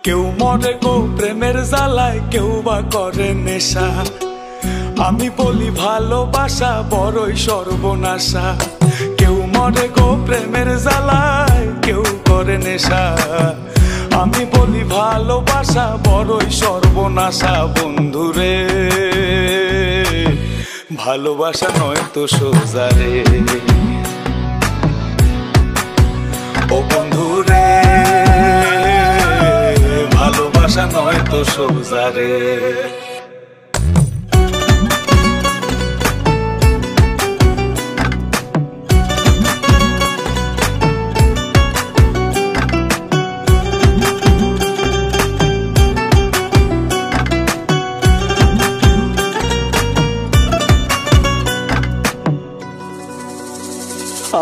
কেউ মরে গো প্রেমের জ্বালায়, কেউ বা করে নেশা। আমি বলি ভালোবাসা বড়ই সর্বনাশা। কেউ মরে গো প্রেমের জ্বালায়, কেউ করে নেশা। আমি বলি ভালোবাসা বড়ই সর্বনাশা। বন্ধুরে ভালোবাসা নয় তো সোজা রে, ও বন্ধুরে ভালোবাসা নয় তো সোজা রে।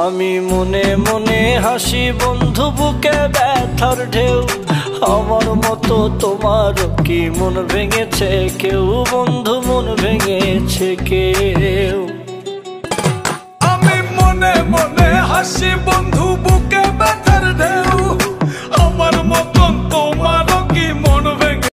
আমি মনে মনে হাসি বন্ধু, বুকে ব্যথার ঢেউ। আমার মতো তোমার কি মন ভেঙেছে কেউ? বন্ধু মন ভেঙেছে কেউ? আমি মনে মনে হাসি বন্ধু, বুকে